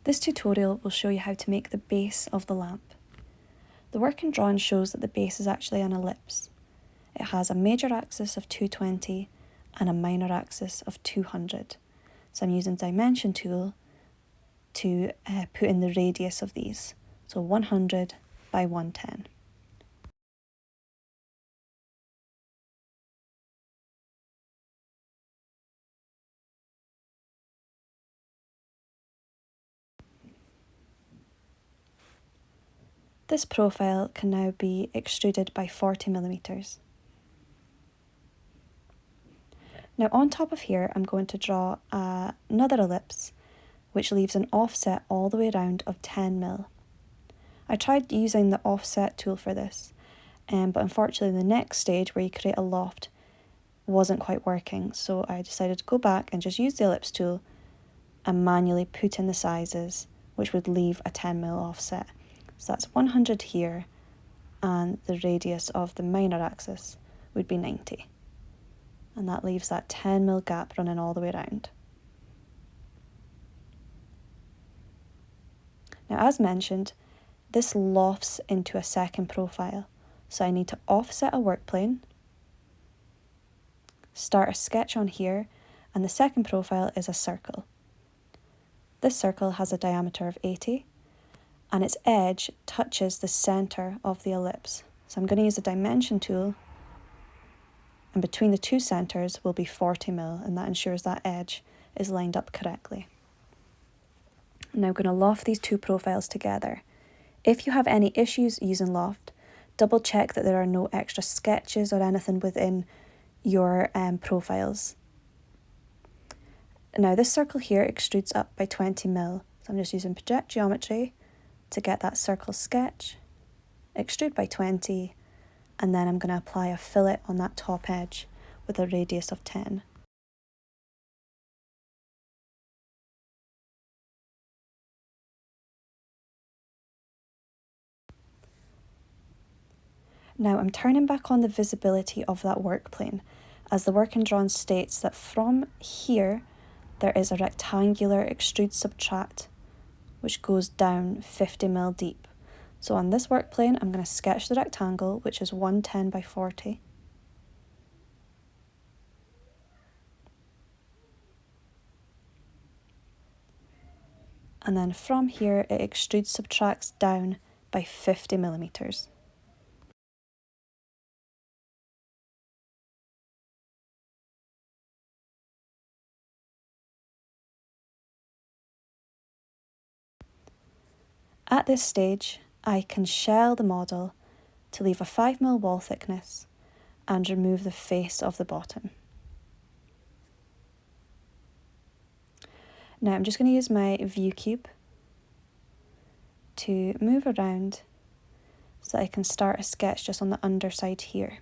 This tutorial will show you how to make the base of the lamp. The work in drawing shows that the base is actually an ellipse. It has a major axis of 220 and a minor axis of 200. So I'm using Dimension tool to put in the radius of these. So 100 by 110. This profile can now be extruded by 40mm. Now on top of here, I'm going to draw another ellipse, which leaves an offset all the way around of 10mm. I tried using the offset tool for this, but unfortunately the next stage where you create a loft wasn't quite working, so I decided to go back and just use the ellipse tool and manually put in the sizes, which would leave a 10mm offset. So that's 100 here, and the radius of the minor axis would be 90. And that leaves that 10mm gap running all the way around. Now, as mentioned, this lofts into a second profile. So I need to offset a work plane, start a sketch on here, and the second profile is a circle. This circle has a diameter of 80, and its edge touches the centre of the ellipse. So I'm going to use the Dimension tool, and between the two centres will be 40mm, and that ensures that edge is lined up correctly. Now I'm going to loft these two profiles together. If you have any issues using loft, double check that there are no extra sketches or anything within your profiles. Now this circle here extrudes up by 20mm, so I'm just using project geometry to get that circle sketch, extrude by 20, and then I'm going to apply a fillet on that top edge with a radius of 10. Now I'm turning back on the visibility of that work plane, as the work in drawing states that from here there is a rectangular extrude subtract which goes down 50mm deep. So on this work plane I'm going to sketch the rectangle, which is 110 by 40. And then from here it extrudes subtracts down by 50mm. At this stage, I can shell the model to leave a 5mm wall thickness and remove the face of the bottom. Now I'm just going to use my view cube to move around so that I can start a sketch just on the underside here.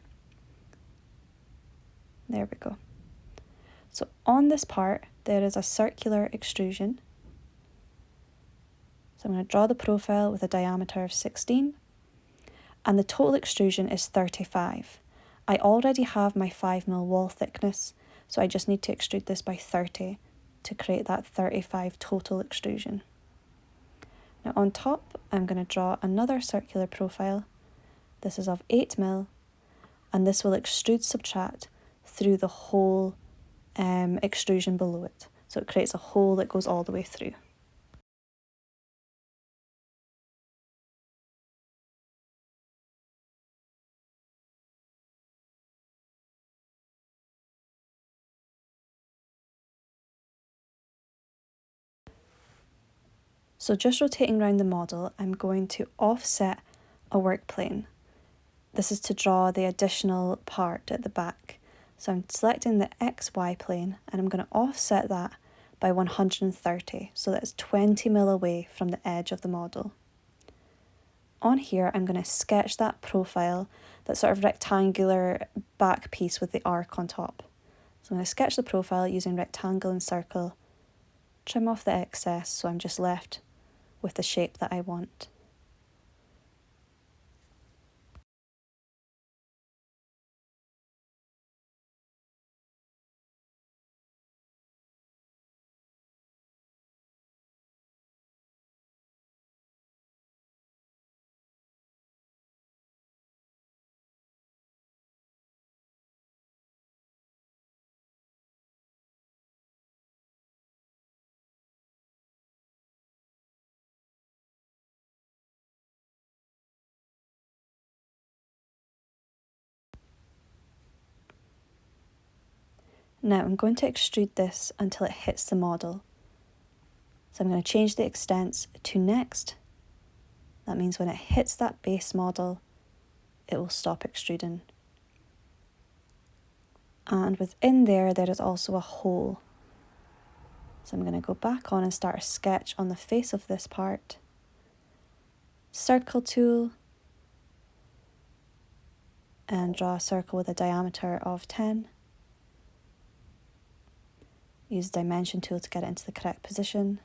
There we go. So on this part there is a circular extrusion. So I'm going to draw the profile with a diameter of 16, and the total extrusion is 35. I already have my 5mm wall thickness, so I just need to extrude this by 30 to create that 35 total extrusion. Now on top I'm going to draw another circular profile. This is of 8mm, and this will extrude subtract through the whole extrusion below it. So it creates a hole that goes all the way through. So just rotating around the model, I'm going to offset a work plane. This is to draw the additional part at the back. So I'm selecting the XY plane and I'm going to offset that by 130, so that it's 20mm away from the edge of the model. On here I'm going to sketch that profile, that sort of rectangular back piece with the arc on top. So I'm going to sketch the profile using rectangle and circle, trim off the excess so I'm just left with the shape that I want. Now I'm going to extrude this until it hits the model. So I'm going to change the extents to next. That means when it hits that base model, it will stop extruding. And within there is also a hole. So I'm going to go back on and start a sketch on the face of this part. Circle tool, and draw a circle with a diameter of 10. Use the dimension tool to get it into the correct position.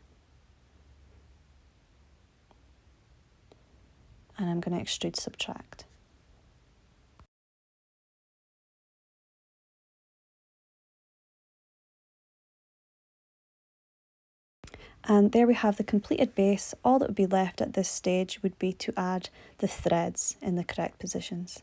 And I'm going to extrude subtract. And there we have the completed base. All that would be left at this stage would be to add the threads in the correct positions.